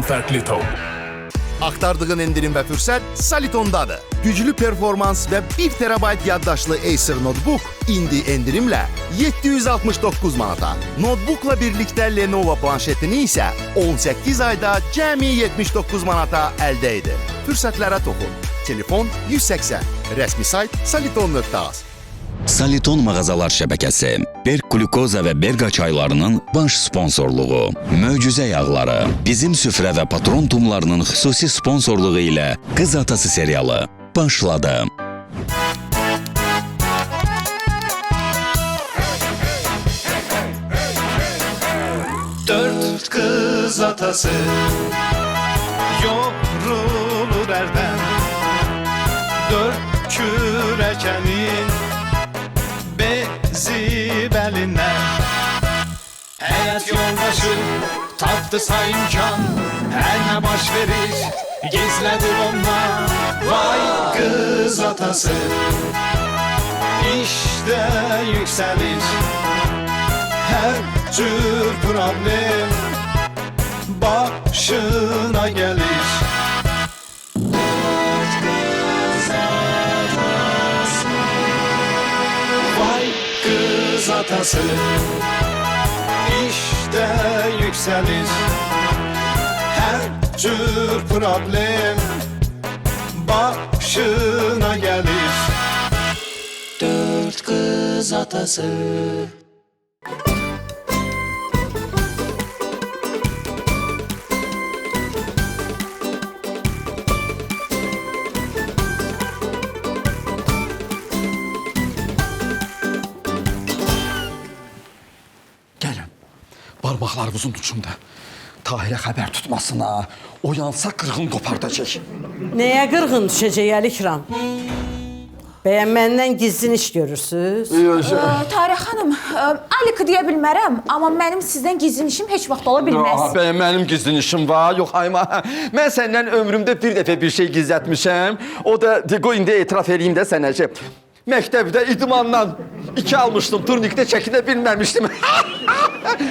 fərqli ton. Aktardığın endirim və fürsət Solitondadır. Güclü performans və 1 terabayt yaddaşlı Acer Notebook indi endirimlə 769 manata. Notebookla birlikdə Lenovo planşetini isə 18 ayda cəmi 79 manata əldə edir. Fürsətlərə toxun. Telefon 180. Rəsmi sayt soliton.az. Soliton mağazalar şəbəkəsi, Berk Glukoza və Berqa çaylarının baş sponsorluğu, Möcüzə yağları, Bizim süfrə və Patron tumlarının xüsusi sponsorluğu ilə Qız Atası serialı başladı. Dört kız atası yorulur erden, dört kürekenin bezi belinden. Hayat yoldaşı taptısa imkan, her ne baş verir gizledir onlar. Vay kız atası işte yükselir her tür problem başına gelir. Vay kız atası işte yükselir her tür problem başına gelir. Dört kız atası. Gəlin, barmaqlarımızın ucunda. Tahirə xəbər tutmasına, oyansa qırğın qopardacaq. Nəyə qırğın düşəcək Əlikram? Bəyən məndən gizlin iş görürsünüz? Tarix xanım, Alikı deyə bilmərəm, amma mənim sizdən gizlin işim heç vaxt ola bilməz. Bəyən mənim gizlin işim var, yox ayma. Mən səndən ömrümdə bir dəfə bir şey gizlətmişəm. O da, qoy indi etiraf edeyim də sənə ki, məktəbdə idmandan 2 almışdım, turnikdə çəkinə bilməmişdim.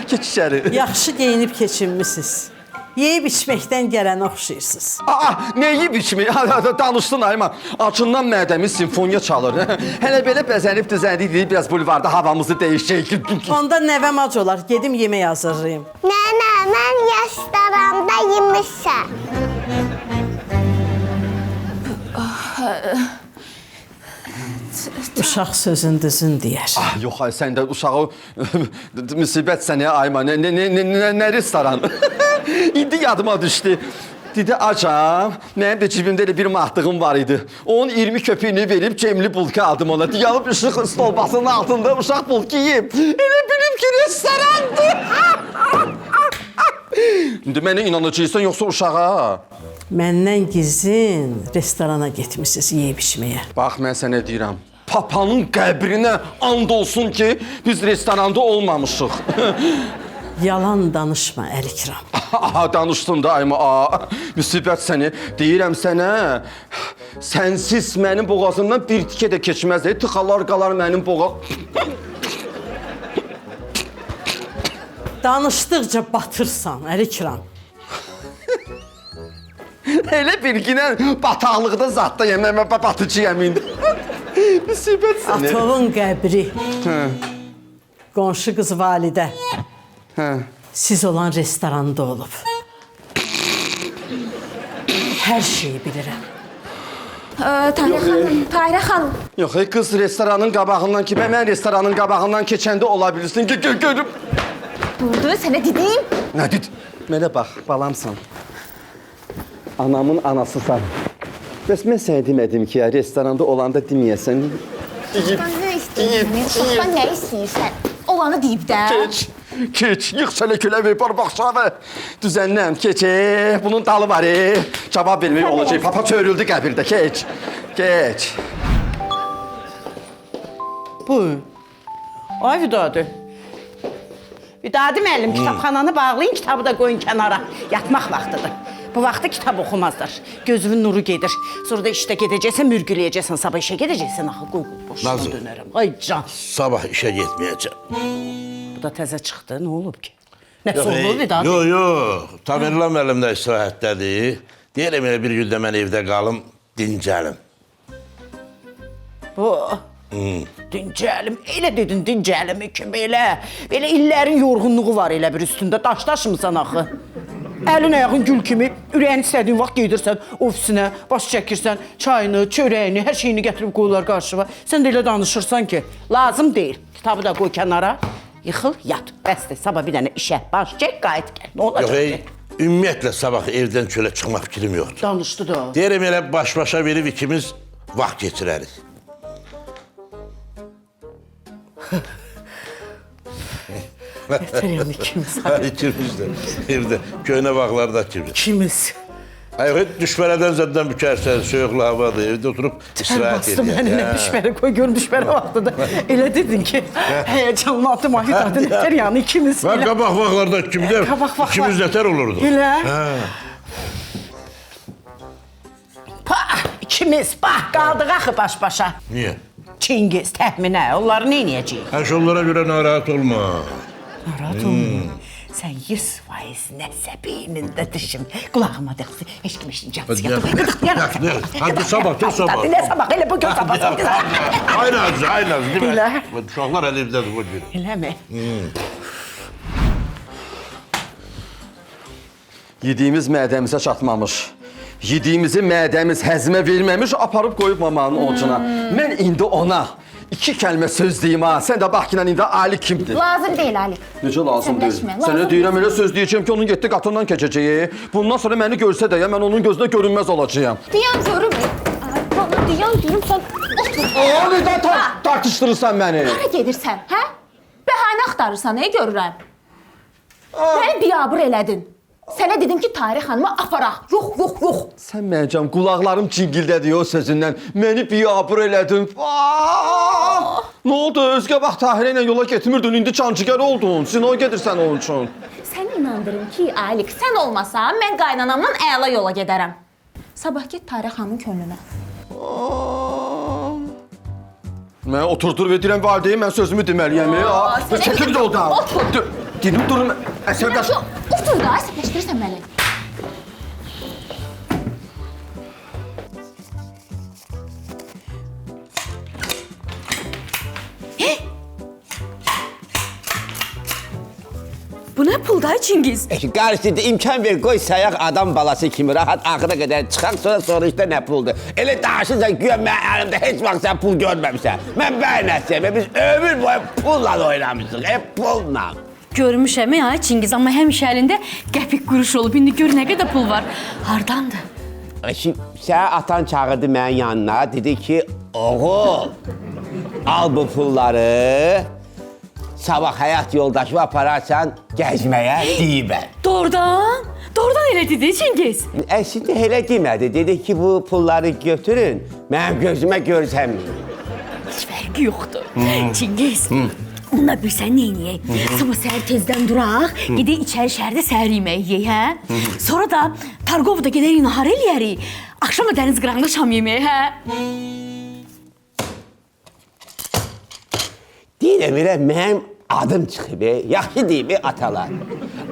Keç içəri. Yaxşı geyinib keçinmisiniz. Yeyib içməkdən gələn oxşayırsınız. Nə yeyib içmi? Danışdın ayma. Acından mədəmi simfoniya çalır. Hələ belə bəzənib düzəndik deyib, biraz bulvarda havamızı dəyişəcək. Onda nəvəm ac olar, gedim yemək hazırlayayım. Nənə, mən restoranda yemişəm. Uşaq sözün düzün deyər. Yox ay, sən də uşağı müsibət sənə ayma. Nə restoran? İndi yadıma düşdü. Dedi, acam, mənim də cibimdə elə bir mahdığım var idi. Onun 20 köpüyünü verib cemli bulka aldım ona. Yanıb işıq stolbasının altında uşaq bulka yiyib. Elə bilib ki, restorandır. İndi mənə inanacaqsan, yoxsa uşağa? Məndən gizlin restorana getmişsiniz yeyib içməyə. Bax, mən sənə deyirəm. Papanın qəbrinə and olsun ki, biz restoranda olmamışıq. Yalan danışma Əlikram. Danışdın da ayma. Müsibət səni. Deyirəm sənə, sənsiz mənim boğazımdan bir tikə də keçməz. Tıxalar qalar mənim boğaz. Danışdıqca batırsan Əlikram. Elə bilginən bataqlıqda zatda yeməmə batıcı yemindir. Müsibət səni. Atovun qəbri. Qonşu qız Validə. Siz olan restoranda olub. Hər şeyi bilirəm. Tahirə xanım. Yox, qız restoranın qabağından ki, mən restoranın qabağından keçəndə ola bilirsin. Görüm. Durdu, sənə dedim. Nə dedi? Mənə bax, balamsan. Anamın anasısan. Bəs mən sənə demədim ki, ya, restoranda olanda deməyəsən. Uşaqdan nə istəyirsən? Olanı deyib də. Keç, yığ çələ kölə ver, barbaxşanı. Düzənləm, keç, bunun dalı var, cavab vermək olacaq. Papa çörüldü qəbirdə, keç. Buyurun. Ay Vidadi. Vidadi müəllim, kitabxananı bağlayın, kitabı da qoyun kənara. Yatmaq vaxtıdır. Bu vaxtda kitab oxumazlar. Gözünün nuru gedir. Sonra da işdə gedəcəksən, mürgüləyəcəksən. Sabah işə gedəcəksən, axı qoy boşuna dönərəm. Ay can. Sabah işə getməyəcəm. Bu da təzə çıxdı, nə olub ki? Nə sorulur Vidadi? Yox. Tamerlan müəllim də istirahətdədir. Deyirəm elə bir gün də mən evdə qalım, dincəlim. Bu, dincəlim, elə dedin dincəlimi ki, belə illərin yorğunluğu var elə bir üstündə, daşmışsan axı. Əlin ayağın gül kimi, ürəyin istədiyin vaxt gedirsən ofisinə, baş çəkirsən, çayını, çörəyini, hər şeyini gətirib qoyurlar qarşıma. Sən də elə danışırsan ki, lazım deyil. Kitabı da qoy kənara, yıxıl, yat. Bəsdir, sabah bir dənə işə baş çək, qayıt gəl. Nə olacaq ki? Ümumiyyətlə sabah evdən çölə çıxmaq fikrim yoxdur. Danışdı da. Deyirəm elə baş-başa verib ikimiz vaxt keçirərik. Gətirəm ikimiz. İkimiz də evdə, köynə bağlarda kimi. İkimiz. Hayır, düşmərədən zəddən bükərsən, soyuqlu havadır, evdə oturub istirahət Bastım edir. mənə düşmərə koy, gör düşmərə vaxtıdır. Elə dedin ki, həyəcanlandım, Vidadi nətər yəni ikimiz. Mən qabaq vaxtlarda kimdə, ikimiz nətər olurdu. Elə. İkimiz, bax, qaldıq axı baş-başa. Niyə? Çingiz, təxminə, onları neynəyəcəyik? Hər şey onlara görə narahat olma. Narahat olma. Sən 100% nəsə beynində düşün. Qulağıma dəxsi, heç kim eşitəcək. Hadi sabah, tez sabah. Nə sabah, elə bugün sabah. Aynen, değil mi? Elə. Uşaqlar əlimdədir bu gün. Eləmi? Yediyimiz mədəmizə çatmamış. Yediyimizi mədəmiz həzmə verməmiş, aparıb qoyub mamanın oncuna. Mən indi ona 2 kəlmə söz deyim ha. Sən də bax ki, indi Ali kimdir? Lazım deyil Ali. Necə lazım deyil? Səmləşmə, Sənə lazım deyirəm elə söz deyəcəm ki, onun getdi qatından keçəcəyi. Bundan sonra məni görsə də ya, mən onun gözünə görünməz olacağam. Deyən görürmü? Bana deyəm sən otur. Nədən tartışdırırsan məni? Hara gedirsən, hə? Bəhanə axtarırsan, nə görürəm? Məni biabır elədin. Sənə dedim ki, Tahirə xanımı aparaq. Yox. Sən mənəcəm, qulaqlarım cingildədir o sözündən. Məni biabır elədin. Nə oldu? Özgə vaxt Tahirə ilə yola getmirdin, indi cancıqər oldun. Sinoy gedirsən onun üçün. Səni inandırım ki, Alik, sən olmasan mən qaynanamla əla yola gedərəm. Sabah get Tahirə xanımın könlünə. Mən oturdur və deyirəm valideyim, mən sözümü deməliyəm. Çəkil yoldan. Otur. Dinib durun, əsəbləş. Otur da, əsəbləşdirirsən məni. Bu nə pulday Çingiz? Qarşıda imkan ver, qoy sayaq adam balası kimi rahat axıra qədər çıxaq, sonra işte nə puldur. Elə danışırsan güya mən əlimdə heç vaxt sən pul görməmişsən. Mən bəyənəsiyəm, biz ömür boyu pulla oynamışıq, hep pulla. Görmüşəm ay Çingiz, amma həmişə əlində qəpik quruş olub. İndi gör nə qədər pul var. Hardandır? Sən atan çağırdı mənim yanına, dedi ki, oğul, al bu pulları, sabah həyat yoldaşımı apararsan gəzməyə deyibən. Doğrudan? Doğrudan elə dedi Çingiz. Əslində elə demədi, dedi ki, bu pulları götürün, mənim gözümə görsənməyin. Heç fərqi yoxdur. Çingiz, onunla bir sən neyniyək? Sabah səhər tezdən duraq, gedək içəri şəhərdə səhər yeməyi yeyək, hə? Sonra da Targovda gedərik, nahar eləyərik. Axşam da dəniz qırağında şam yeməyi, hə? Deyirəm elə, mənim adım çıxıb, yaxşı deyib, atalar.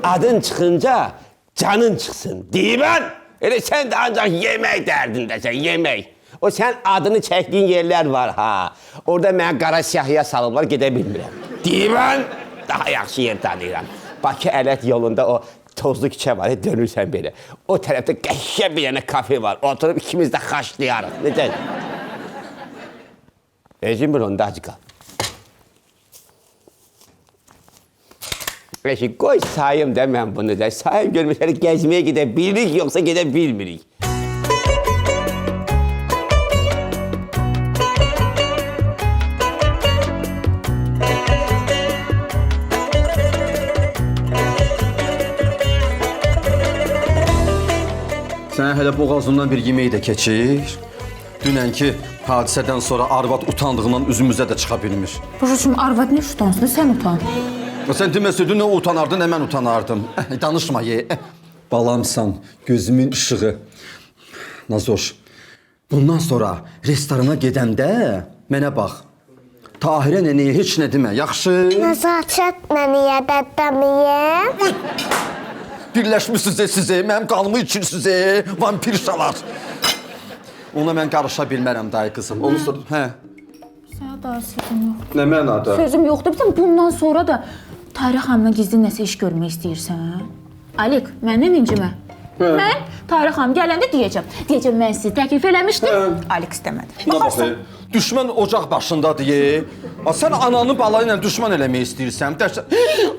Adın çıxınca canın çıxsın, deyibən. Elə sən də ancaq yemək dərdindəsən, yemək. O sən adını çəkdiyin yerlər var, ha. Orada mənə qara siyahıya salıblar, gedə bilmirəm. Deyibən, daha yaxşı yer tanıyıram. Bakı Ələt yolunda o tozlu küçə var, dönürsən belə. O tərəfdə qəşəng bir dənə kafe var, oturub ikimiz də xaşlayarıq. Necə? Ecim bir onda acı qal. Peki, qoy sayım da mən bunu da. Sayım görmüşləri gəzməyə gedə bilirik, yoxsa gedə bilmirik. Sənə hələ boğazından bir yemək də keçir. Dünənki hadisədən sonra arvad utandığından üzümüzə də çıxa bilmir. Başım arvad nə utansın, sən utan. Sən deməsəydin, nə utanardın, nə mən utanardım. Danışma, balamsan, gözümün ışığı. Nazoş, bundan sonra restorana gedəndə mənə bax. Tahirə nənəyə heç nə demə, yaxşı? Nəzakət məniyə dəddəmiyəm. Birləşmisiniz sizə, mənim qanımı içirsiniz, vampir şalar. Ona mən qarışa bilmərəm dayı qızım. Onu sor. Hə. Sənə daha sözüm yox. Nə mənada? Sözüm yoxdur. Bilirsən, bundan sonra da Tarix xanımla gizli nəsə iş görmək istəyirsən? Alik, məndən incimə. Mən Tarix xanım gələndə deyəcəm. Deyəcəm, mən sizi təklif eləmişdim. Alik istəmədi. Baxarsan. Düşmən ocaq başındadır, ye. Sən ananı balayı ilə düşmən eləmək istəyirsən.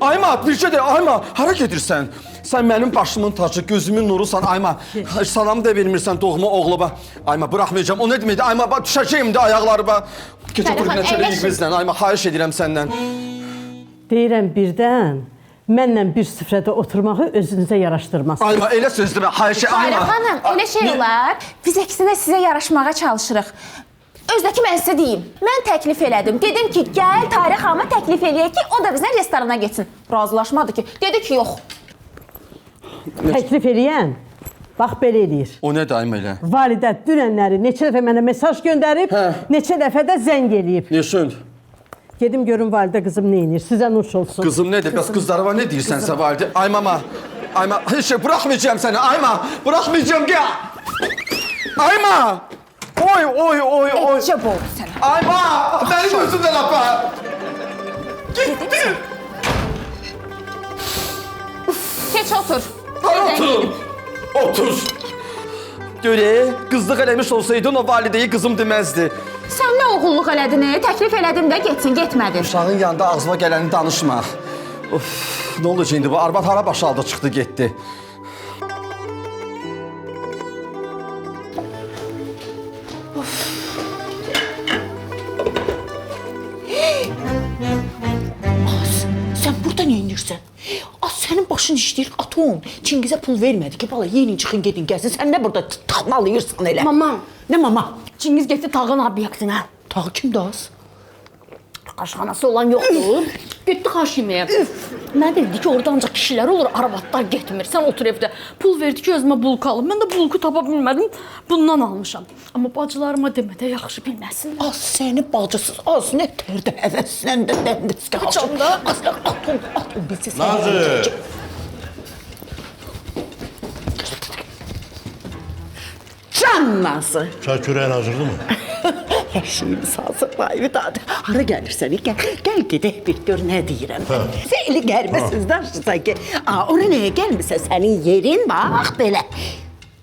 Ayma, bircə də, Ayma, hara gedirsən? Sən mənim başımın tacı, gözümün nurusan, Ayma. Salamı da vermirsən doğma oğluma. Ayma, buraxmayacağam. O nə deməkdir? Ayma, bax, düşəcəyim də ayaqlarıma. Keçə qurğuna çələyik bizlə. Ayma, xahiş edirəm səndən. Deyirəm birdən, mənlə bir süfrədə oturmağı özünüzə yaraşdırmaz. Ayma, elə söz demə, xahiş edirəm. Tarix xanım, elə şey olar. Biz əksinə sizə yaraşmağa çalışırıq. Özdəki mən sizə deyim. Mən təklif elədim. Dedim ki, gəl Tarix xanıma təklif eləyək ki, o da bizlə restorana getsin. Razılaşmadı ki. Dedi ki, yox. Təklif eləyən, bax belə eləyir. O nə daim elə? Validə dünənləri neçə dəfə mənə mesaj göndərib, neçə dəfə də zəng eləyib. Neşün? Gedim görüm validə qızım nə eləyir, sizə nuş olsun. Qızım nədir? Bəs qızlara nə deyirsənsə validə? Aymama, Ayma, heç şey buraxmayacağım səni. Ayma, buraxmayacağım ki. Ayma! Oy, oy, oy, oy. Əcəb oldu sənə. Ayma, mənim özümdən apa. Gitti. Keç otur. Otur. Otur. Görə, qızlıq eləmiş olsaydın o valideyi qızım deməzdi. Sən nə oğulluq elədin? Təklif elədim də getsin, getmədi. Uşağın yanında ağzıma gələni danışmaq. Of, nə olacaq indi bu? Arvad hara başaldı, çıxdı, getdi. Sən burada nə edirsən? Sənin başın işləyir, atom. Çingizə pul vermədi ki, bala, yeyin çıxın, gedin, gəlsin. Sən nə burada taxmalayırsan elə? Mama. Nə mama? Çingiz getdi Tağın obyektinə. Tağı kimdir az? Qaşxanası olan yoxdur. Getdi xaş yeməyə. Nə dedi ki, orada ancaq kişilər olur, arvadlar getmir. Sən otur evdə. Pul verdi ki, özümə bulka alım. Mən də bulku tapa bilmədim, bundan almışam. Amma bacılarıma demədə yaxşı bilməsin. Az səni bacısız, az nə tərdə həvəslə də dəndiz ki, Açanda. Atom bilsin. Nazır. Can Nazır. Çay çörəyin hazırdı mı? Hər şeyimiz hazır, vay dadı. Hara gəlirsən, gəl gedək bir gör nə deyirəm. Seyli gəlməsiz daşırsan ki, ona nəyə gəlmirsən, sənin yerin bax belə.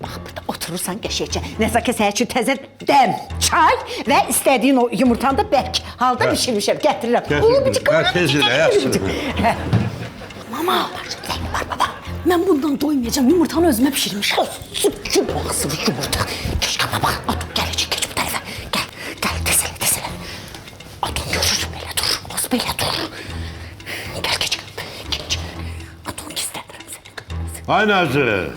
Bax, burada oturursan qəşəkcə, nəzakə səhər üçün təzə dəm, çay və istədiyin o yumurtanı da bərk halda bişirmişəm, gətirirəm. Tez elə, yaxşı. Mama, zəng var baba. Mən bundan doymayacağım, yumurtanı özümə pişirmişəm. Sütçü baxsın yumurta. Keşke baba, atom gələcək, keç bu tərəfə. Gəl, desələ. Atom görür, belə dur, az belə dur. Gəl, keç. Atom gizləndirəm səni. Ay Nazır.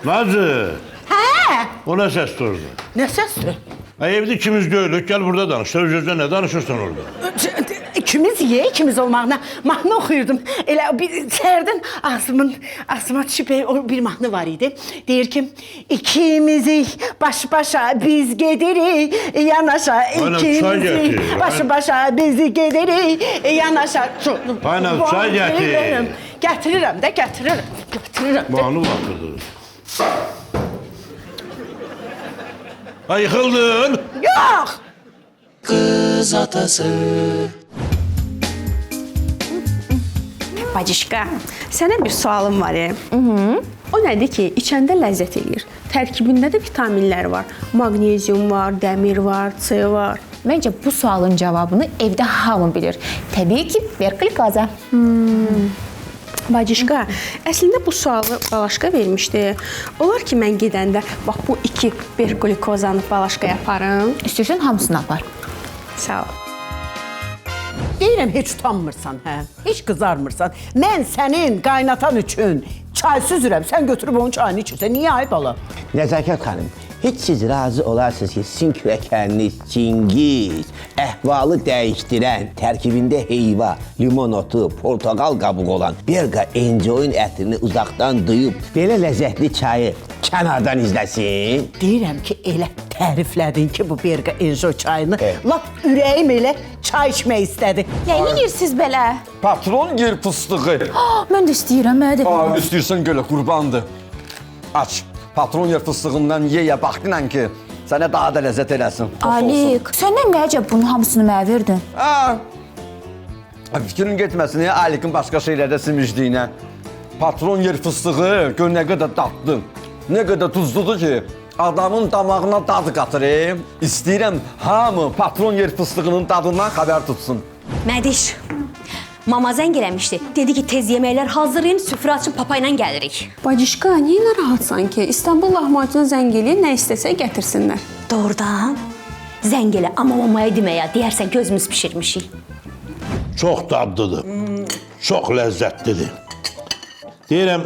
Nazır. Hə? O nə səs durdu? Nə səsdir? Ay evdə ikimiz görülük, gəl burada danış. Söz gözlə nə danışırsan orada? İkimiz ikimiz olmağına mahnı oxuyurdum. Elə bir səhərdən ağzıma düşüb bir mahnı var idi. Deyir ki, ikimizi baş-başa biz gedirik, yanaşa ikimizi baş-başa biz gedirik, yanaşa. Aynen, çay gətir. Gətirirəm də, gətirirəm. Mahnı vaxtıdır. Ay yıxıldın. Yox! Qız atası. Bacışqa, sənə bir sualım var. O nədir ki, içəndə ləzzət eləyir. Tərkibində də vitaminlər var. Magnezium var, dəmir var, C var. Məncə bu sualın cavabını evdə hamı bilir. Təbii ki, verglikoza. Bacışqa, əslində bu sualı Balaşqa vermişdi. Olar ki, mən gedəndə bax bu iki verglikozanı Balaşqaya aparım. İstəyirsən hamısını apar. Sağ ol. Deyirəm, heç utanmırsan, hə? Heç qızarmırsan. Mən sənin qaynatan üçün çay süzürəm, sən götürüb onun çayını içirsən. Niyə ay bala? Nəzakət xanım, heç siz razı olarsınız ki, sizin kürəkəniniz Çingiz əhvalı dəyişdirən, tərkibində heyva, limon otu, portakal qabığı olan Berqa Enjoy'un ətrini uzaqdan duyub belə ləzzətli çayı kənardan izləsin? Deyirəm ki, elə təriflədin ki, bu Berqa Enjo çayını. Lap ürəyim elə çay içmək istədi. Nə yeyirsiniz belə? Patron yer fıstığı. Mən də istəyirəm, mədə. İstəyirsən gölə qurbandır. Aç. Patron yer fıstığından yeyə baxdınən ki, sənə daha da ləzzət eləsin. Alik, sən nə məcəb bunun hamısını mənə verdin? Fikrin getməsin ya Alikin başqa şeylərdə simicdiyinə. Patron yer fıstığı gör nə qədər dadlı, nə qədər tuzludur ki, adamın damağına dadı qatır. İstəyirəm hamı patron yer fıstığının dadından xəbər tutsun. Mədiş, mama zəng eləmişdi. Dedi ki, tez yeməklər hazırlayın, süfrə açıb papa ilə gəlirik. Bacışqa, niyə narahatsan ki? İstanbul lahmacunu zəng eləyir, nə istəsə gətirsinlər. Doğrudan. Zəng elə, amma mamaya deməyə, deyərsən gözümüz pişirmişik. Çox dadlıdır, çox ləzzətlidir. Deyirəm,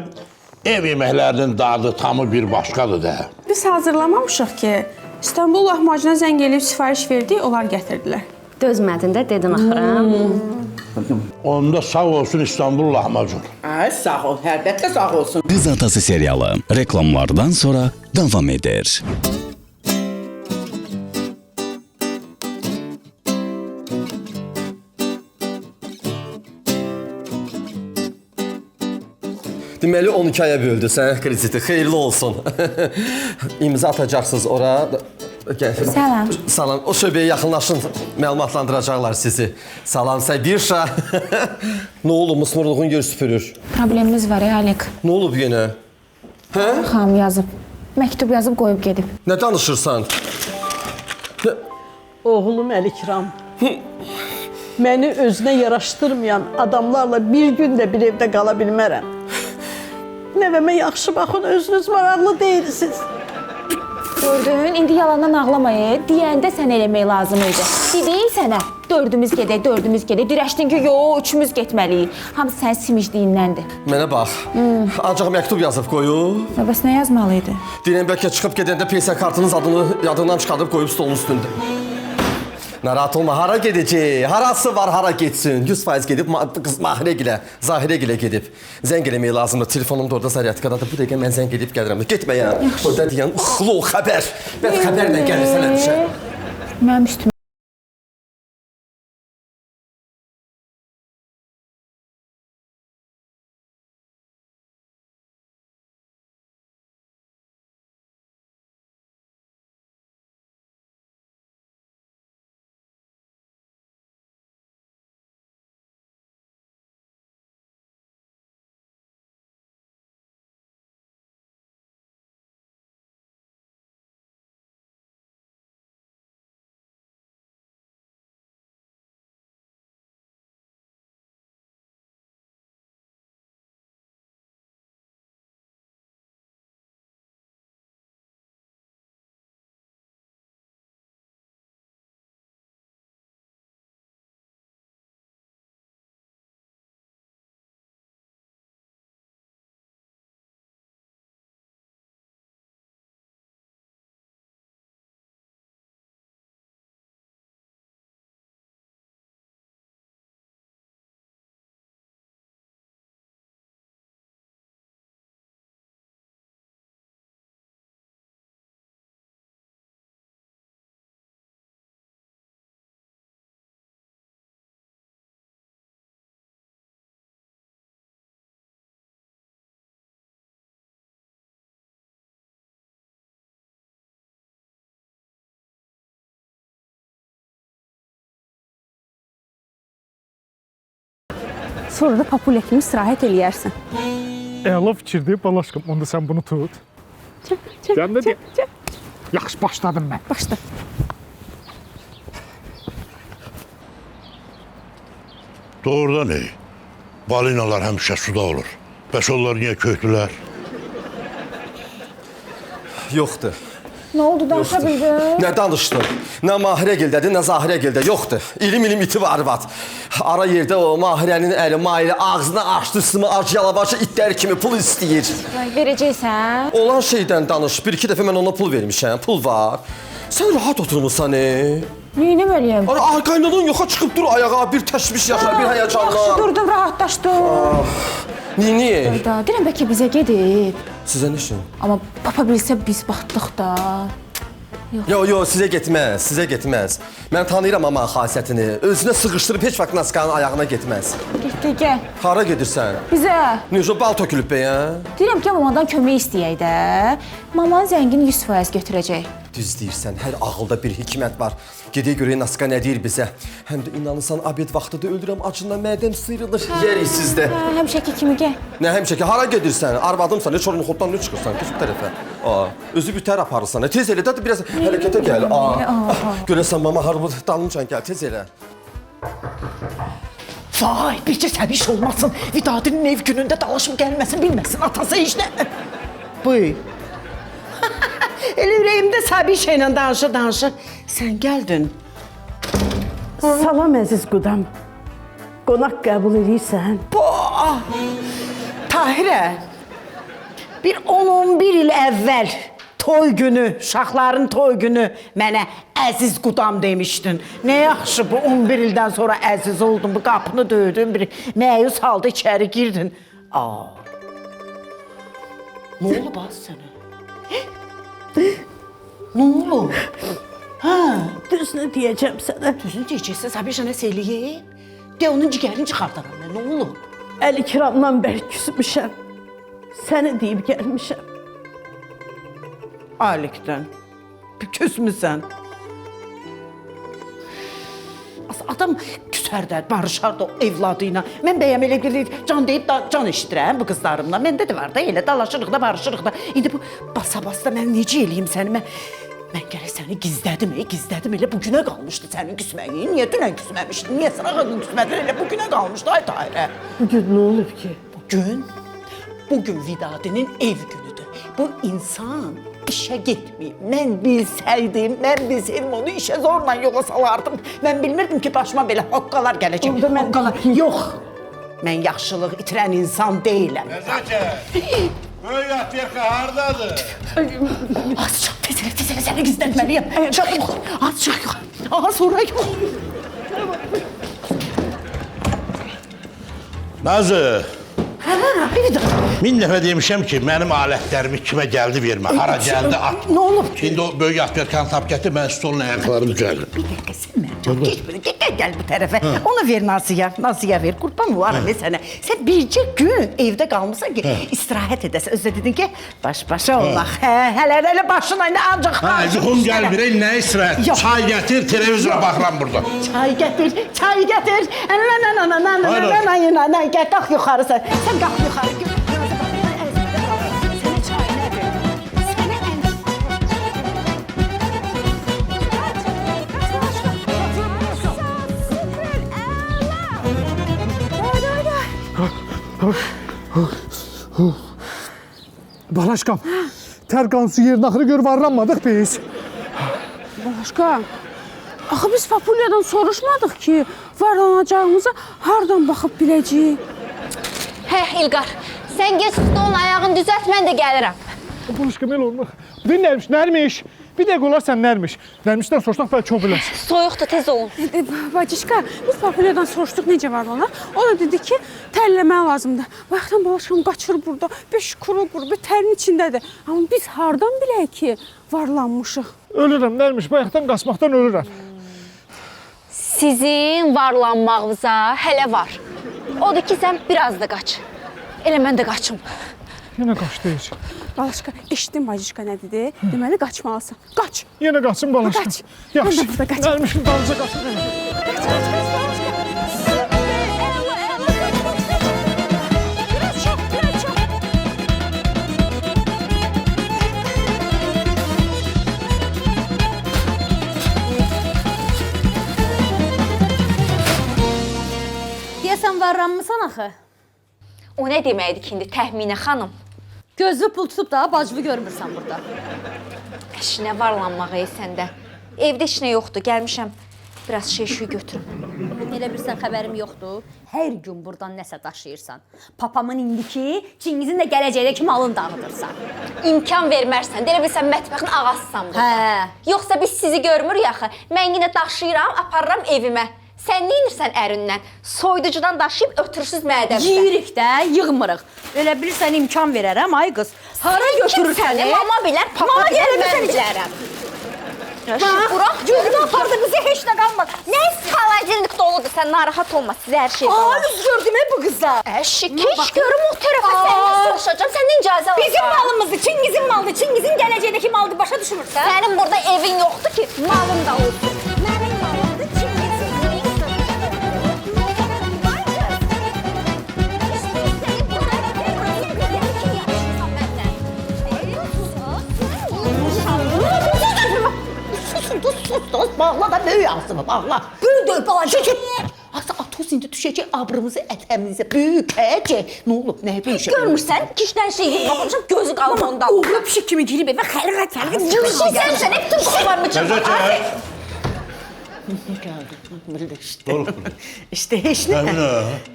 ev yeməklərinin dadı tamı bir başqadır da. Biz hazırlamamışıq ki, İstanbul lahmacuna zəng eləyib sifariş verdik, onlar gətirdilər. Dözmədin də dedin axıra. Onda sağ olsun İstanbul lahmacun. Ay, sağ ol, əlbəttə sağ olsun. Qız Atası serialı reklamlardan sonra davam edir. Deməli 12 aya böldüsən krediti, xeyirli olsun. İmza atacaqsınız ora. Salam. Salam. O şöbəyə yaxınlaşın, məlumatlandıracaqlar sizi. Salam, Səbirşa. Nə olub, mısmırlığın yer süpürür? Problemimiz var, Alik. Nə olub yenə? Hə? Xanım yazıb. Məktub yazıb qoyub gedib. Nə danışırsan? Oğlum Əlikram, məni özünə yaraşdırmayan adamlarla bir gün də bir evdə qala bilmərəm. Nəvəmə yaxşı baxın, özünüz maraqlı deyilsiniz. Gördün, indi yalandan ağlamayı, deyəndə sən eləmək lazım idi. Dedim sənə, dördümüz gedək, dirəşdin ki, yox, üçümüz getməliyik. Hamısı sənin simicliyindəndir. Mənə bax, ancaq məktub yazıb qoyub. Bəs nə yazmalı idi? Deyirəm, bəlkə çıxıb gedəndə pensiya kartınız adını yadından çıxardıb qoyub stolun üstündə. Narahat olma, hara gedəcək? Harası var, hara getsin? 100% gedib, qız Mahirə gilə, Zahirə gilə gedib. Zəng eləmək lazımdır, telefonum da orada zaryadkadadır. Bu dəqiqə mən zəng edib gəlirəm. Getməyəm. Orada deyən, uxlu o xəbər. Bəs xəbərlə gəlirsən həmişə. Mənim üstümə. Sonra da papulya kimi istirahət eləyərsən. Əla fikirdir, balaşqım. Onda sən bunu tut. Sən də deyəm. Yaxşı, başladım mən. Başla. Doğrudan ey, balinalar həmişə suda olur. Bəs onlar niyə köklülər? Yoxdur. Nə oldu, danışa bildin? Nə danışdın? Nə Mahirə gildədir, nə Zahirə gildə. Yoxdur. İlim iti var arvad. Ara yerdə o Mahirənin əli Mahirə ağzını açdı, sımı ac yalavaşı itlər kimi pul istəyir. Verəcəksən? Olan şeydən danış. Bir-iki dəfə mən ona pul vermişəm. Pul var. Sən rahat oturmusan, Neyini böləyəm? Qaynanın yoxa çıxıb dur ayağa. Bir təşviş yaşa, bir həyəcanla. Yaxşı durdum, rahatlaşdım. Niyə? Deyirəm, bəlkə bizə gedib. Sizə nə işin? Amma papa bilsə biz batdıq da. Yo, sizə getməz, sizə getməz. Mən tanıyıram amma xasiyyətini. Özünə sıxışdırıb heç vaxt Naskanın ayağına getməz. Getdi, gəl. Hara gedirsən? Bizə. Necə bal tökülüb be ya? Deyirəm ki, mamadan kömək istəyək də. Mamanın zəngini 100% götürəcək. Düz deyirsən, hər ağılda bir hikmət var. Gedək görək Naska nə deyir bizə. Həm də inanırsan, abed vaxtıda ölürəm, acından mədəm sıyrılır. Yerik sizdə. Həmişəki kimi gəl. Nə həmişəki, hara gedirsən? Arvadımsan, heç orun xoddan ne çıxırsan? Keç bu tərəfə. Özü bütər aparırsan. Tez elə, də biraz hərəkətə gəl. Görəsən, mama harbi dalıncan gəl, tez elə. Vay, bircə səbiş olmasın. Vidadinin ev günündə dalaşım gəlməsin, bilməsin atası işlə. Buyur. Elə ürəyimdə səbiş ilə danışır. Sən gəldin. Salam əziz qudam. Qonaq qəbul edirsən? Tahirə, bir 10-11 il əvvəl toy günü, uşaqların toy günü mənə əziz qudam demişdin. Nə yaxşı bu 11 ildən sonra əziz oldun, bu qapını döydün, bir məyus halda içəri girdin. Nə olub az sənə? Nə olub? Düzünü deyəcəm sənə. Düzünü deyəcəksən, Sabişə nə söyləyək? De, onun cigərini çıxardaram mən, nə olub? Əli kiramdan bərk küsmüşəm. Səni deyib gəlmişəm. Alikdən, küsmüsən. Adam küsər də, barışar da evladı ilə. Mən bəyəm elə bir can deyib da can eşidirəm bu qızlarımla. Məndə də var da, elə dalaşırıq da, barışırıq da. İndi bu basa-basa mən necə eləyim səni? Mən gərək səni gizlədim, elə bugünə qalmışdı sənin küsməyin. Niyə dünən küsməmişdin, niyə sıra qadın küsmədin, elə bugünə qalmışdı, ay Tahirə. Bugün nə olub ki? Bugün Vidadinin ev günüdür. Bu insan işə getməyib. Mən bilsəydim onu işə zorla yola salardım. Mən bilmirdim ki, başıma belə hoqqalar gələcək. Hoqqalar, yox. Mən yaxşılıq itirən insan deyiləm. Nəzəkə, böyük atverka haradadır? Az çox, tez elə səni gizlətməliyəm. Yox, az çox yox. Aha, sonra yox. Nazı, Vidad. 1000 dəfə demişəm ki, mənim alətlərimi kimə gəldi vermə. Hara gəldi at. Nə olub ki? İndi o böyük atverkanı tap gətir, mən stolun ayaqlarını düzəldim. Bir dəqiqə, sən mənə geç belə, gəl bu tərəfə. Ona ver Naziyə ver, qurban varam sənə. Sən bircə gün evdə qalmısan ki, istirahət edəsən. Özdə dedin ki, baş-başa olmaq. Hələ başına indi ancaq... Yuxum gəlmir, nə istirahət? Çay gətir, televizora baxıram burada. Çay gətir. Qalx yuxarı sən. Sən qalx yuxarı. Sənə çay nə ver? Balaşqam, tərqansı yerin axırı gör varlanmadıq biz. Balaşqam, axı biz Papulyadan soruşmadıq ki, varlanacağımıza hardan baxıb biləcəyik? İlqar, sən geç stolun ayağını düzəlt, mən də gəlirəm. Balaşqam, el olmaq. Bu nərmiş? Bir dəqiq olar sən nərmiş. Nərmişdən soruşmaq bəlkə o biləz. Soyuqdur, tez olun. Bacışqa, biz Papulyadan soruşduq necə varlanar. O da dedi ki, tərləmək lazımdır. Bayaqdan Balaşqam qaçır burada, 5 kuru qurbu tərin içindədir. Amma biz hardan bilək ki, varlanmışıq? Ölürəm, nərmiş, bayaqdan qaçmaqdan ölürəm. Sizin varlanmağınıza hələ var. Odur ki, sən biraz da qaç. Elə mən də qaçım. Yenə qaçdı heç. Balaşqa, eşitdin Bacışqa nə dedi? Deməli, qaçmalısın. Qaç! Yenə qaçın Balaşqam. Qaç! Yaxşı, Mən də qaç. nərmişin dalınca qaçın. Qaç, Balaşqa! Biraz çox. Deyəsən varlanmısan axı? O nə deməkdir ki, indi təxminə xanım? Gözlü pul tutub da bacını görmürsən burada. Əşinə varlanmağı səndə. Evdə heç nə yoxdur, gəlmişəm. Biraz şey götürüm. Elə bilirsən xəbərim yoxdur. Hər gün buradan nəsə daşıyırsan. Papamın indiki, Çingizin də gələcəkdə ki malını dağıdırsan. İmkan vermərsən, deyə bilsən mətbəxin ağasısan burada. Yoxsa biz sizi görmürük axı. Mən yenə daşıyıram, aparıram evimə. Sən nə edirsən ərindən? Soyuducudan daşıyıb ötürsüz mədəmdə. Yeyirik də, yığmırıq. Elə bilirsən imkan verərəm, ay qız. Hara götürürsən? Mama bilər, papa bilər, mən bilərəm. Bırak, gözünü apardı bizi heç nə qalmadı. Nə xalacılık doludur, sən narahat olma, sizə hər şey var. Üz gördüm bu qızlar. Şikiş görüm o tərəfə səndən soruşacağım, səndən icazə alacağım. Bizim malımızdır, Çingizin malıdır, Çingizin gələcəkdəki malıdır, başa düşmürsən? Sənin burada evin yoxdur ki, malın da olsun. Mənim malımdır, Çingizin Sus, bağla da böyük ağzını, bağla. Böyük balacaq. Asa Atos indi düşəcək abrımızı ətəmizə, böyükəcək. Nə olub, nə böyük şey? Görmürsən, kişdən şeyi qapamışam, gözü qalım onda. Oğlu pişik kimi girib evə xəlqət fərqət. Sən hep tüm kutularımı çıxma. Ne geldi? İşte heç nə.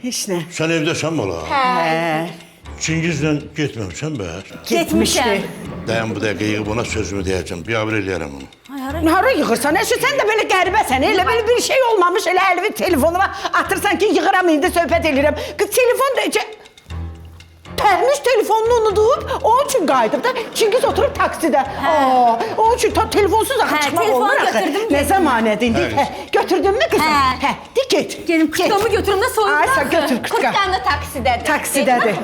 Heç nə. Sən evdəsən bala? Hə. Çingizlə getməmişsən bə? Getmişdi. Dayan bu dəqiqə yığıb ona sözümü deyəcəm. Biabır eləyərəm onu. Hara yığırsan? Sən də belə qəribəsən. Elə belə bir şey olmamış. Elə əlvi telefonuma atırsan ki, yığıram indi söhbət eləyirəm. Qız telefon da... Tərmiş telefonunu unudub, onun üçün qayıdıb da Çingiz oturub taksidə. Onun üçün telefonsuz axı çıxmaq olmur axı. Nə zamanədir indi? Götürdün mü qızım? Hə, get. Gelim kutkamı götürüm də soyunma. Ay, sən götür kutka. Kutkan da taksidədir. Taksidədir.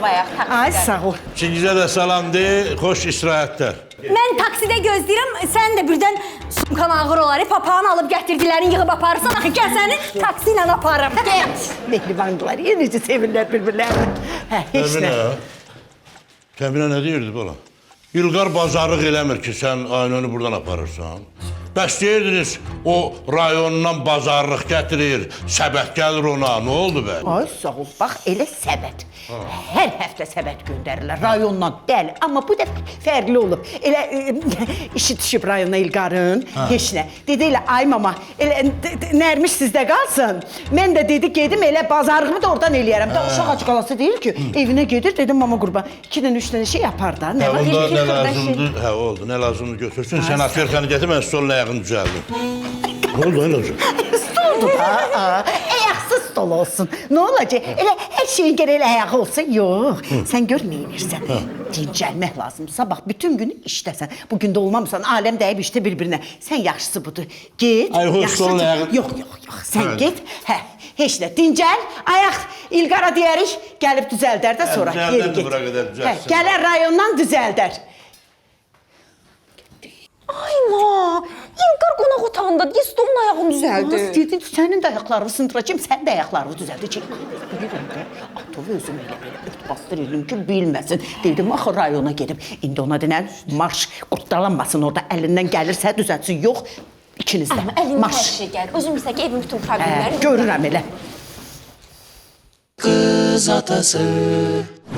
Ay, sağ ol. Çingizə də salam de, xoş istirahətlər. Mən taksidə gözləyirəm, sən də birdən sumkan ağır olar, papağanı alıb gətirdilərini yığıb aparırsan, axı gəl səni taksi ilə aparım. Get. Mehribandılar, necə sevirlər bir-birlərini. Hə, heç nə. Təminə nə deyirdi bala? İlqar bazarlıq eləmir ki, sən Aynonu buradan aparırsan. Bəs deyirdiniz, o rayonundan bazarlıq gətirir, səbət gəlir ona, nə oldu bə? Ay, sağ ol, bax, elə səbət. Hər həftə səbət göndərirlər rayondan, dəli. Amma bu dəfə fərqli olub. Elə işi düşüb rayona İlqarın, heç nə. Dedi elə, ay mama, elə nərmiş sizdə qalsın. Mən də dedi, gedim elə bazarlığımı da oradan eləyərəm. Da uşaq acı qalası deyil ki, evinə gedir, dedim mama qurban, 2-3 dənə şey yapar da. Onda nə lazımdır, hə oldu, nə lazımdır götürsün. Sən atverkanı getir, mən stolun ayağını düzəldim. Ne oldu, elə olacaq? Stoldu da, ayaksız stol olsun. Ne olacaq? Elə hər şeyin gərək ayağı olsun. Yox, sən gör nə edirsən. Dincəlmək lazımdır. Sabah bütün günü işdəsən. Bugün də olmamısan, aləm dəyib işdə bir-birinə. Sən yaxşısı budur. Get, yaxşıdır. Yox, sən get. Hə, heç nə, dincəl, ayaq İlqara deyərik, gəlib düzəldər də sonra. Düzəldər bura qədər düzəlsin. Gələr rayondan düzəldər. Ay ma, İlqar qonaq otağında deyə stolun ayağını düzəldi. Dedin, sənin də ayaqlarını sındıracağım, sən də ayaqlarını düzəldəcək. Bilirəm də, Atovu özüm elə ört bastır elim ki, bilməsin. Dedim, axı rayona gedib. İndi ona denən, marş, qurtdalanmasın orada, əlindən gəlirsə düzəlsin. Yox, ikiniz də, Amma əlindən marş. hər şey gəlir. Özüm bilsə ki, evin bütün problemləri. Görürəm elə. Qız atası.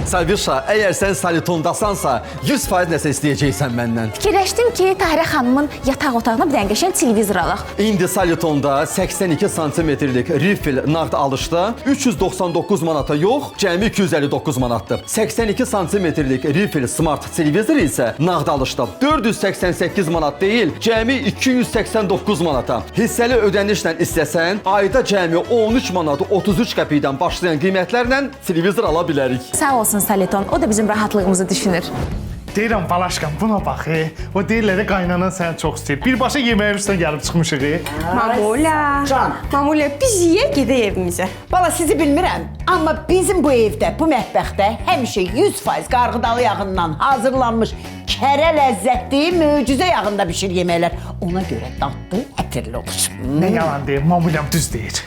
Salvişa, əgər sən Salitondasansa, 100% nəsə istəyəcəksən məndən. Fikirləşdim ki, Tahirə xanımın yataq otağına bir dənə qəşəng televizor alaq. İndi Salitonda 82 santimetrlik rifil nağd alışda 399 manata yox, cəmi 259 manatdır. 82 santimetrlik rifil smart televizor isə nağd alışda 488 manat deyil, cəmi 289 manata. Hissəli ödənişlə istəsən, ayda cəmi 13 manat 33 qəpikdən başlayan qiymətlərlə televizor ala bilərik. Sağ olsun Saliton, o da bizim rahatlığımızı düşünür. Deyirəm balaşqam, buna bax. O deyirlər qaynanan səni çox istəyir. Birbaşa yeməyin üstünə gəlib çıxmışıq. Mamula. Can. Mamula, biz yeyək gedək evimizə. Valla sizi bilmirəm, amma bizim bu evdə, bu mətbəxdə həmişə 100% qarğıdalı yağından hazırlanmış kərə ləzzətli, möcüzə yağında bişir yeməklər. Ona görə dadlı, ətirli olur. Nə yalan deyim, mamulyam düz deyir.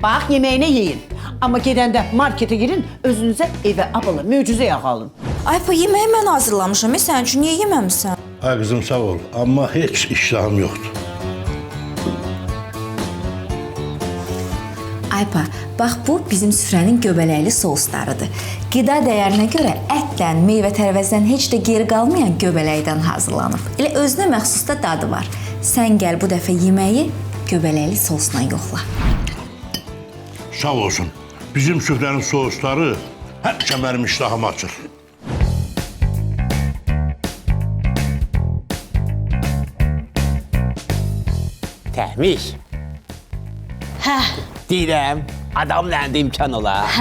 Bax, yeməyinə yeyin. Amma gedəndə marketə girin, özünüzə evə abalı, möcüzə yağı alın. Ay, bu yeməyi mən hazırlamışam. Sən üçün niyə yeməmisən? Ay qızım, sağ ol. Amma heç iştahım yoxdur. Aypa, bax bu bizim süfrənin göbələkli soslarıdır. Qida dəyərinə görə ətdən, meyvə tərəvəzdən heç də geri qalmayan göbələkdən hazırlanıb. Elə özünə məxsus da dadı var. Sən gəl bu dəfə yeməyi göbələkli sosla yoxla. Sağ olsun. Bizim süfrənin sousları həmişə mənim iştahımı açır. Təhmiş. Hə. Deyirəm, adamla da imkan olar.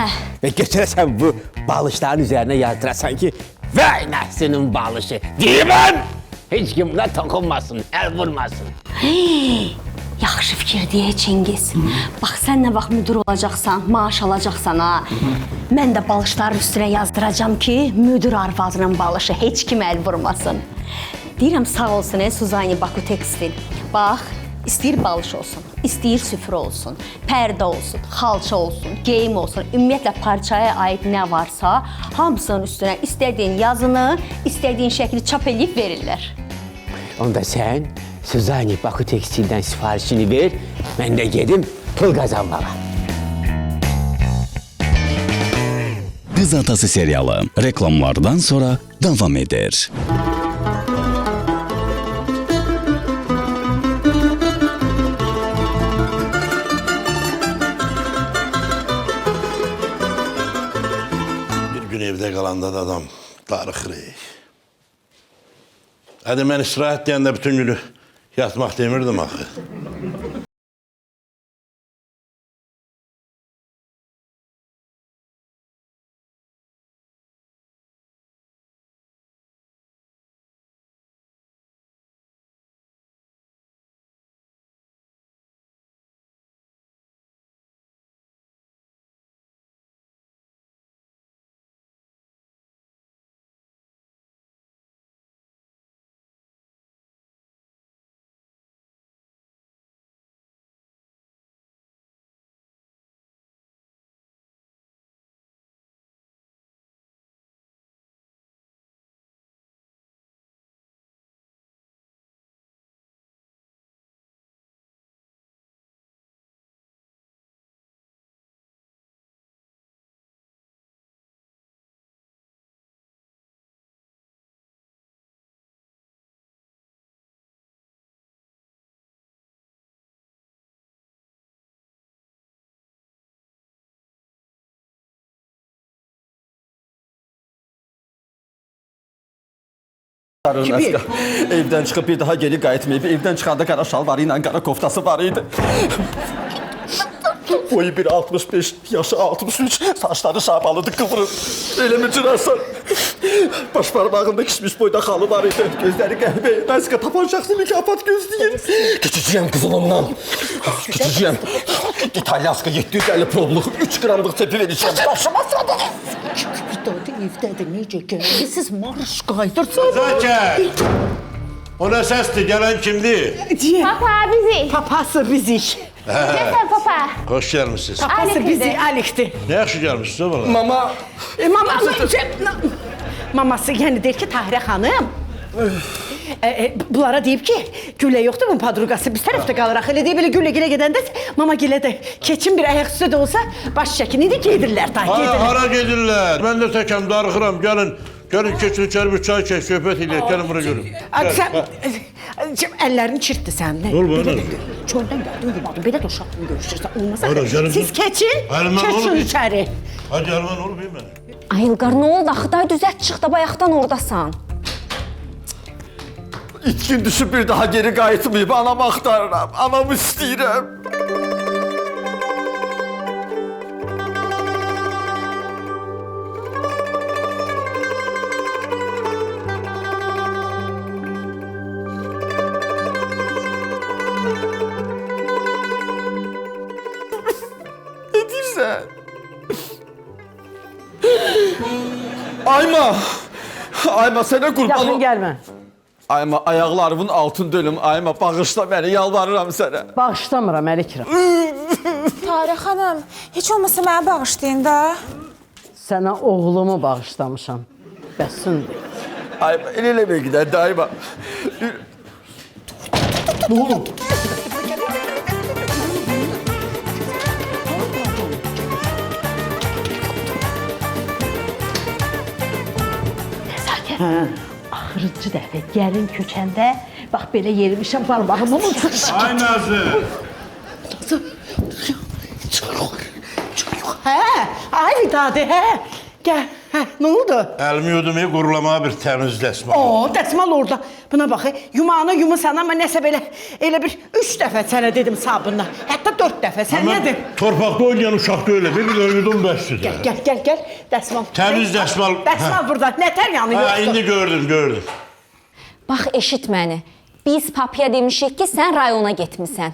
Və götürəsən bu balışların üzərinə yazdırasan ki, vay nəfsinin balışı. Deyirəm! Heç kim buna toxunmasın, əl vurmasın. Yaxşı fikir deyə Çingiz. Bax, sən nə vaxt müdür olacaqsan, maaş alacaqsan ha. Mən də balışların üstünə yazdıracam ki, müdür arvadının balışı heç kim əl vurmasın. Deyirəm, sağ olsun, Suzani Baku Tekstil. Bax, istəyir balış olsun, istəyir süfrə olsun, pərdə olsun, xalça olsun, geyim olsun, ümumiyyətlə parçaya aid nə varsa, hamısının üstünə istədiyin yazını, istədiyin şəkli çap edib verirlər. Onda sən Suzani Baku Tekstildən sifarişini ver, mən də gedim pul qazanmağa. Qız Atası serialı reklamlardan sonra davam edir. Bir gün evdə qalanda da adam darıxır. Hadi mən istirahət deyəndə bütün günü yatmaq demirdim axı. Kimi? Evdən çıxıb bir daha geri qayıtmayıb. Evdən çıxanda qara şalvarı ilə qara koftası var idi. Boyu 1.65, yaşı 63, saçları şabalıdır, kıvırır. Elə mi cırarsan? Baş parmağında kişmiş boyda xalı var idi. Gözləri qəhvə, məzqə tapan şəxsi mükafat gözləyir. Keçəcəyəm qızılımdan. Keçəcəyəm. İtalyanska 750 probluk, 3 gramlıq tepi verəcəyəm. Başıma sadı. Dadı evdədir, necə gəlirsiz, marş qaydırsın. Zəkər! O nə səsdir, gələn kimdir? Papa bizi. Papası bizik. Gəsən papa. Xoş gəlmişsiniz. Papası bizik, Alikdir. Nə yaxşı gəlmişsiniz o bala? Mama. Maması yəni deyir ki, Tahirə xanım, bunlara deyib ki, Gülə yoxdur bunun padruqası, biz tərəfdə qalıraq. Elə deyib, elə Gülə gedəndə mama Gülə də keçin bir ayaq üstə də olsa baş çəkin idi, gedirlər da, gedirlər. Hara gedirlər? Mən də təkəm, darıxıram, gəlin. Gəlin, keçin içəri bir çay çək, söhbət eləyək, gəlin bura görün. Sən əllərini çirtdi sən. Nə olub, nə? Çöldən gəldin, yumadın, belə də uşaqla görüşürsən, olmasa. Siz keçin, keçin içəri. Hadi Əlman, olub mən. Ay İlqar, nə oldu? Axı da düzət çıx da bayaqdan oradasan. İtkin düşüb bir daha geri qayıtmayıb, anamı axtarıram, anamı istəyirəm. Ne deyirsən? Ayma! Ayma, sənə qurban Yaxın gəlmə. Ayma, ayaqlarımın altın dönüm. Ayma, bağışla məni, yalvarıram sənə. Bağışlamıram, Əlikram. Tarix xanım, heç olmasa mənə bağışlayın da. Sənə oğlumu bağışlamışam. Bəssindir. Ayma, elə eləmə gedər də Ayma. Ne oldu? Axırıncı dəfə gəlin köçəndə, bax belə yerimişəm parmağımı unutur. Ay Nazı! Hə, ay Vidadi, hə. Gəl, hə, nə oldu? Əlimi yudum, qurulamağa bir təmiz dəsmal. Oo, dəsmal orada. Buna bax, yumağını yumusan, amma nəsə belə, elə bir 3 dəfə sənə dedim sabunla. Hətta 4 dəfə, sən nədir? Torpaqda oynayan uşaq deyil, bir də yudum bəsdir. Gəl, dəsmal. Təmiz dəsmal. Dəsmal burada, nətər yanı yoxdur. Hə, indi gördüm. Bax, eşit məni. Biz papaya demişik ki, sən rayona getmisən.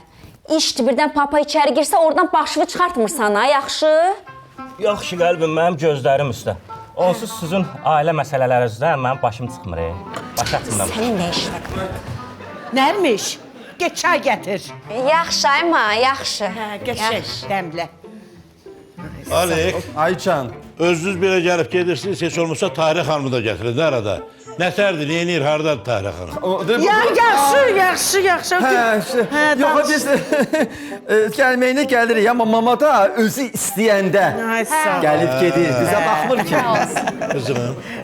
İşdir, birdən papa içəri girsə, oradan başını çıxartmırsan, ha, yaxşı? Yaxşı qəlbim, mənim gözlərim üstə. Onsuz sizin ailə məsələlərinizdə mənim başım çıxmır. Baş açımdan. Sənin nə işlə? Nərmiş, get çay gətir. Yaxşı, Ayma, yaxşı. Qəşək, dəmlə. Ali, Aycan. özünüz belə gəlib gedirsiniz, heç olmasa Tahirə xanımı da gətirin, də arada. Nətərdir, neyinir, haradadır Tahirə xanım? Yaxşı. Yox, biz gəlməyinə gəlirik, amma mama da özü istəyəndə gəlib gedir, bizə baxmır ki. Qızım,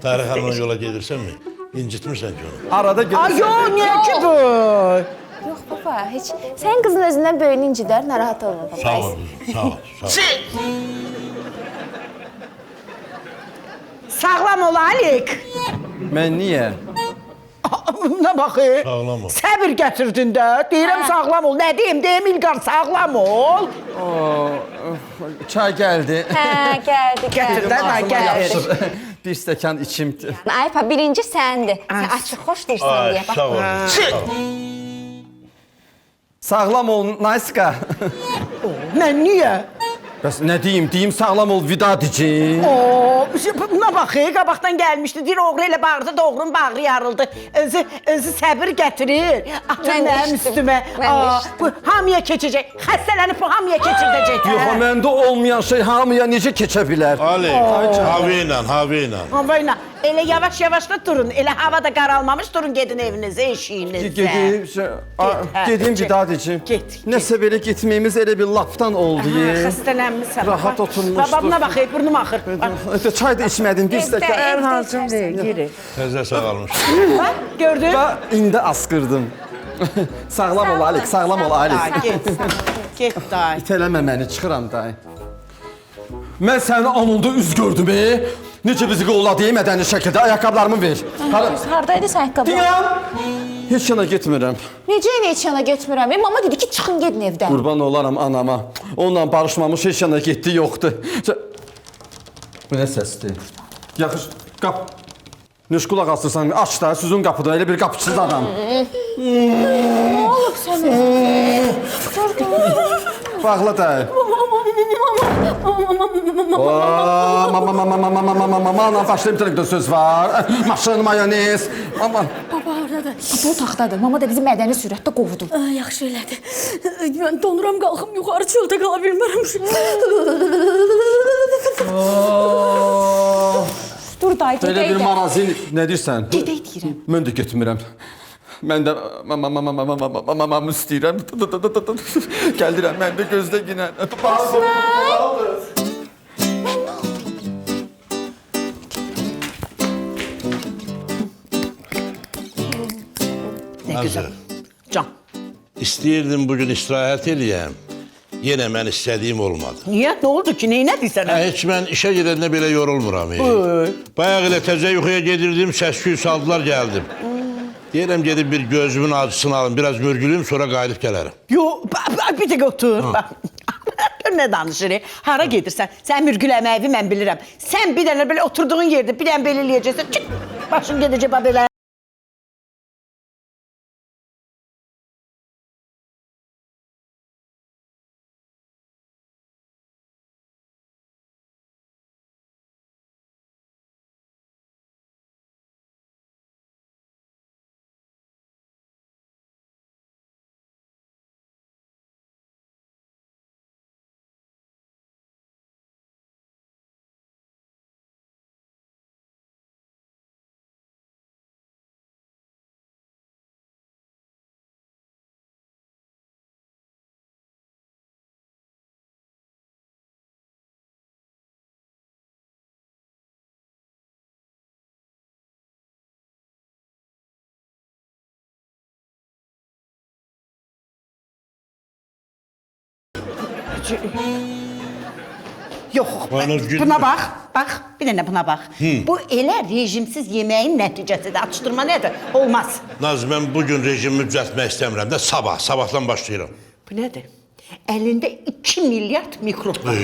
Tahirə xanımla yola gedirsənmi? İncitmirsən ki onu. Arada görürsən. Yox, niyə ki bu? Yox baba, heç sən qızın özündən böyüyünü incidər, narahat olma baba. Sağ ol, sağ ol. Sağlam ol, Alik. Mən niyə? Nə baxı? Sağlam ol. Səbir gətirdin də. Deyirəm sağlam ol. Nə deyim? Deyim İlqar sağlam ol. Çay gəldi. Hə, gəldi. Gətir də, gətir. Bir stəkan içimdir. Aypa, birinci səndir. Sən açıq xoş deyirsən deyə. Sağ ol. Sağlam ol, Nayska. Mən niyə? Bəs nə deyim? Deyim sağlam ol, vida diyeceğim. Buna baxı, qabaqdan gəlmişdi. Deyir, oğru elə bağırdı, doğrunun bağrı yarıldı. Özü səbir gətirir. Atın mənim üstümə. Bu hamıya keçəcək. Xəstələnib bu hamıya keçirdəcək. Yox, məndə olmayan şey hamıya necə keçə bilər? Ali, hava ilə. Hava ilə. Elə yavaş-yavaş da durun. Elə havada qaralmamış durun, gedin evinizə, eşiyinizə. Gedim vida diyeceğim. Nəsə belə getməyimiz elə bir lafdan oldu. Xəstələnmişsən. Rahat oturmuşdur. Babamla baxı, burnum axır. Çay da içmədim, bir stəkan. Ərhancım deyil, girir. Təzə sağalmış. Bax, gördün? İndi askırdım. Sağlam ol Alik, sağlam ol Alik. Get dayı. İtələmə məni, çıxıram dayı. Mən sənin anında üz gördüm, Necə bizi qolladı, mədəni şəkildə ayaqqabılarımı ver. Hardaydı sən ayaqqabı? Heç yana getmirəm. Necə heç yana getmirəm? Mama dedi ki, çıxın gedin evdən. Qurban olaram anama. Onunla barışmamış heç yana getdi, yoxdur. Bu nə səsdir? Yaxşı, qap. Nüş qulaq asırsan, aç da, süzün qapıda, elə bir qapıçısız adam. Nə olub sənə? Bağla da. Mama, başlayım bir söz var. Maşın, mayonez. Aman. Baba oradadır. Baba otaqdadır. Mama da bizi mədəni sürətdə qovdu. Yaxşı elədi. Mən donuram, qalxım yuxarı çöldə qala bilmərəm. Dur dayı, gedək də. Belə bir marazin, nə deyirsən? Gedək deyirəm. Mən də getmirəm. Mən də mamamı istəyirəm. Gəldirəm, mən də gözdə ginən. Nə gözəl. Can. İstəyirdim bugün istirahət eləyəm. Yenə mən istədiyim olmadı. Niyə? Nə oldu ki? Neynə deyirsən? Heç mən işə gedəndə belə yorulmuram. Bayaq elə təzə yuxuya gedirdim, səs-küy saldılar, gəldim. Deyirəm, gedib bir gözümün acısını alım, biraz mürgülüyüm, sonra qayılıb gələrəm. Yox, bir dəqiqə otur. Gör nə danışır, hara gedirsən? Sən mürgüləməyi mən bilirəm. Sən bir dənə belə oturduğun yerdə bir dənə belə eləyəcəksən. Çık, başın gedəcək belə. Yox, buna bax, bir dənə buna bax. Bu elə rejimsiz yeməyin nəticəsidir, atışdırma nədir? Olmaz. Naz, mən bugün rejimimi düzəltmək istəmirəm də, sabahdan başlayıram. Bu nədir? Əlində 2 milyard mikrob var.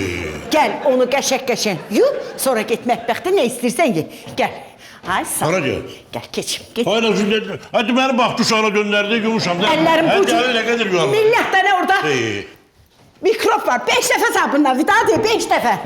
Gəl, onu qəşək yuyub, sonra get mətbəxdə nə istəyirsən ye. Gəl, Ay sağ ol. Hara gel. Gel geçim. Geç. Hayır özür hadi beni bak uşağına gönderdi yumuşam. Ellerim bu cür. Ne kadar yuvarlar. Millət də ne orada? İyi. Mikrop var. 5 dəfə sabunla vida deyil. 5 dəfə.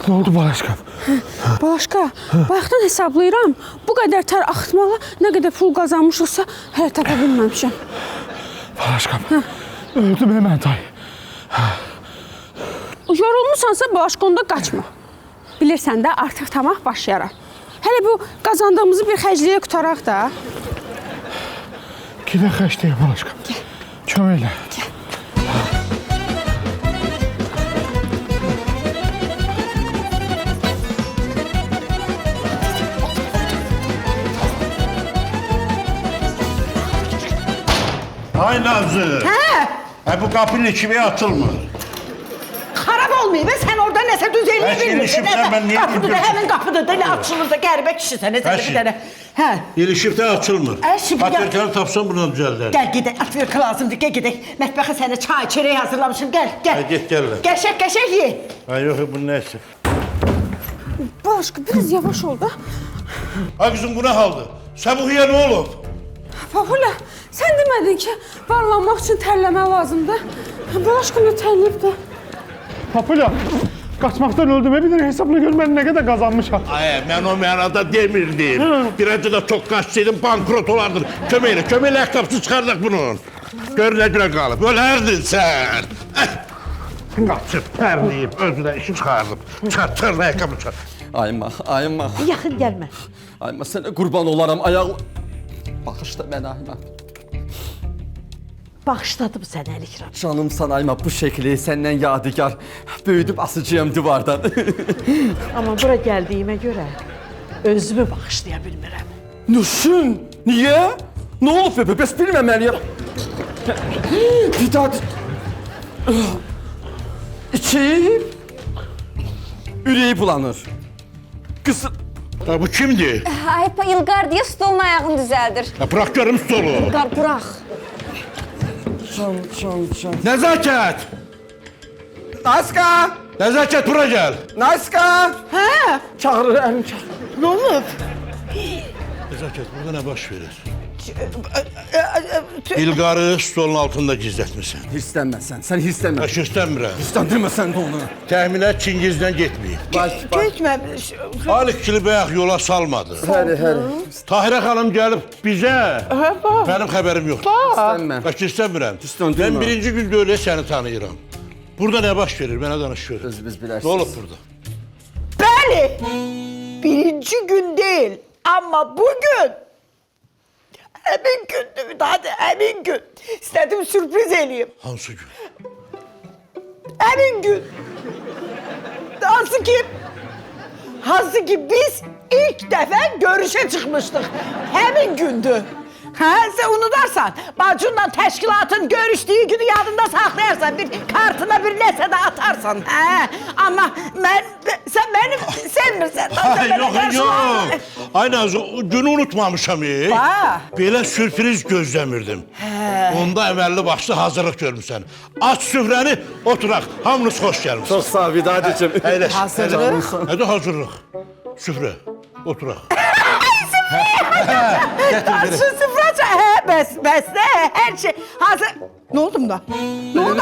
Ne oldu Balaşkan? Başqa, bayaqdan hesablayıram. Bu qədər tər axıtmağa nə qədər pul qazanmışıqsa hələ tapa bilməmişəm. Balaşkan, öldüm hemen dayı. Yorulmusansa Başqa onda qaçma. Bilirsən də artıq tamah başlayaraq. Hələ bu qazandığımızı bir xərcliyə qutaraq da. Gide kaç diye Balaşkan. Çömeyle. Ay Nazlı. Hə? Bu kapının içine atılmır. Xarab olmayıb, sən orada nəsə düz elini Bəs bilmirsən. ilişibsən, mən niyə Qapıda da bilmirəm? həmin qapıda da elə açılır da qəribə kişisən, nəsə Bəs- bir dənə. Hə. İlişibdə açılmır. Şimdi gel. Atverkanı tapsan buradan düzəldər. Gəl gedək, atverka lazımdır, gəl gedək. Mətbəxə sənə çay, çörək hazırlamışım, gəl, gəl. Hə, get, gəl lan. Qəşək ye. Ay yok bu neyse. Başqa, biraz yavaş ol da. Ha kızım bu ne haldı? Səbuhiyə ne olub? Papulə, sən demədin ki, varlanmaq üçün tərləmə lazımdır. Başqa nə tərləyib də. Papula, kaçmaktan öldüme bir de hesapla gör ben ne kadar kazanmışam. Ay ben o mənada demirdim. Bir önce de çok kaçsaydım bankrot olardır. Kömeyle ayakkabısı çıkardık bunun. Gör ne güne kalıp, ölerdin sen. Kaçıp, terleyip, özüne işi çıkardım. Çıkar, ayakkabı çıkar. Ayma, ayma. Yaxın gəlmə. Ayma sənə qurban olaram, ayaq... Bağışla mənə Ayma. Bağışladım səni Əlikram. Canımsan Ayma, bu şəkli səndən yadigar. Böyüdüb asıcıyam divardan. Amma bura gəldiyimə görə özümü bağışlaya bilmirəm. Nüşün, niyə? Nə olub bebe, bəs bilməməliyəm. Fidat... İçib... Ürəyi bulanır. Qısır... Ya bu kimdi? Ay, İlqar deyə stolun ayağını düzəldir. Ya bırak görüm stolu. İlqar, bırax. Nezaket! Naska! Nezaket bura gel. Naska! Hə? Çağırır, əlim çağırır. Nə olub? Nezaket burada ne baş verir? İlgarı stolun altında gizletmişsin. Hirslənməsən, sən hirslənmə. Baş istəmirəm. Hirsləndirməsən də onu. Təxminət Çingizdən getməyib. Getməmiş. Halik Kilibəyək yola salmadı. Həri. Tahirə xanım gəlib bizə. Mənim xəbərim yoxdur. İstənmə. Baş istəmirəm. İstəndirmə. Mən birinci gün böyle səni tanıyıram. Burada ne baş verir? Mənə danış gör. Biz bilərsiniz. Ne olub burada? Bəli. Birinci gün değil. Ama bugün. Həmin gündür bir daha da həmin gün. İstədim sürpriz eləyim. Hansı gün? Həmin gün. Hansı ki biz ilk dəfə görüşə çıxmışdıq. Həmin gündür. Hə, sən unudarsan, bacınla təşkilatın görüşdüyü günü yadında saxlayarsan, bir kartına bir nəsə də atarsan, hə? Amma sən mənim sevmirsən. Yok. Ay Nazlı, o günü unutmamışam. Belə sürpriz gözləmirdim. Onda əməlli başlı hazırlıq görmüsən. Aç süfrəni, oturaq. Hamınız xoş gəlmişsiniz. Çox sağ ol Vidadiçim. Hazırlıq? Nədir hazırlıq? Süfrə, oturaq. Şu sıfıraca, bəs nə? Hər şey hazır. Ne oldu da? Ne oldu?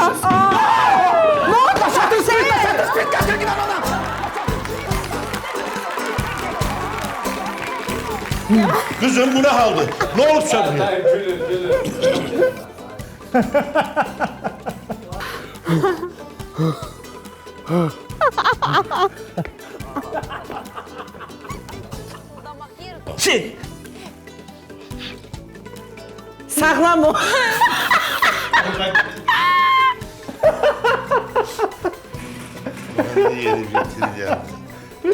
Ne oldu? Kızım bu ne haldı? Ne oldu sen buraya? Şey. Sağlam o.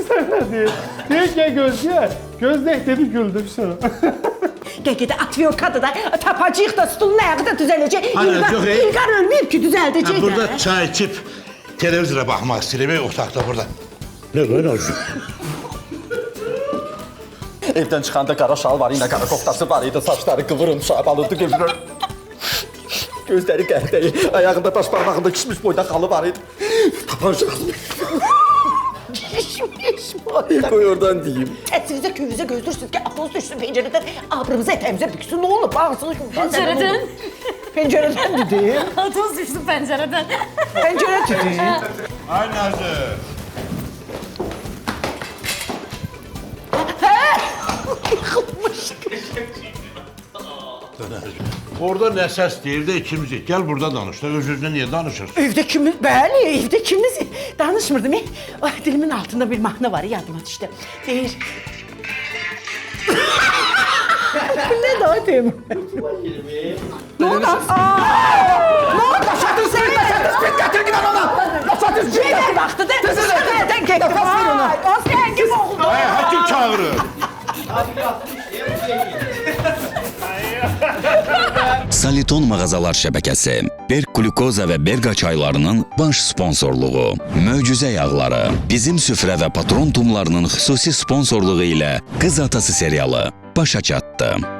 Sen ne diyor? Diyor ki Gözde dedi güldüm sana. Gel atviyorkadı da tapacıyıq da stulun ayağı da düzələcək. Hayır, yok, İlqar ölməyib ki düzəldəcək. Burada çay içip televizyona bakmak istedim otaqda burada. Ne böyle olsun? Evdən çıxanda qara şal var, yine qara koftası var idi, saçları kıvırım, şabalıdı, gözləri qəhvəyi, ayağında baş parmağında kişmiş boyda xalı var idi. Tapancalı. Qoy oradan deyim. Təsirinizə köyünüzə gözləyirsiniz ki, atınız düşsün pencərədən, abrımızı ətəyimizə büksün, nə olur? Bağırsınız şuradan. Pəncərədən? Pencərədən dedi. Atınız düşsün pəncərədən. Pencərə dedi. Ay Nazır. Orada nə səs deyir də ikimizik. Gəl burada danış da, öz-özünə niyə danışırsın? Evdə kimi? Bəli, evdə kiminiz? Danışmırdım. Ay, dilimin altında bir mahnı var, yadıma düşdü. Deyir. Ne daha Teymur? Ne oldu? Ne oldu? Başatın seni, başatın seni. Getir giden ona. Başatın seni. Getir vaxtı da. Nereden getir? O sen kim oldu? Ay, hakim çağırır. Saliton mağazalar şəbəkəsi, Berk Glukoza və Berqa çaylarının baş sponsorluğu, Möcüzə yağları, Bizim süfrə və Patron tumlarının xüsusi sponsorluğu ilə Qız Atası serialı başa çatdı.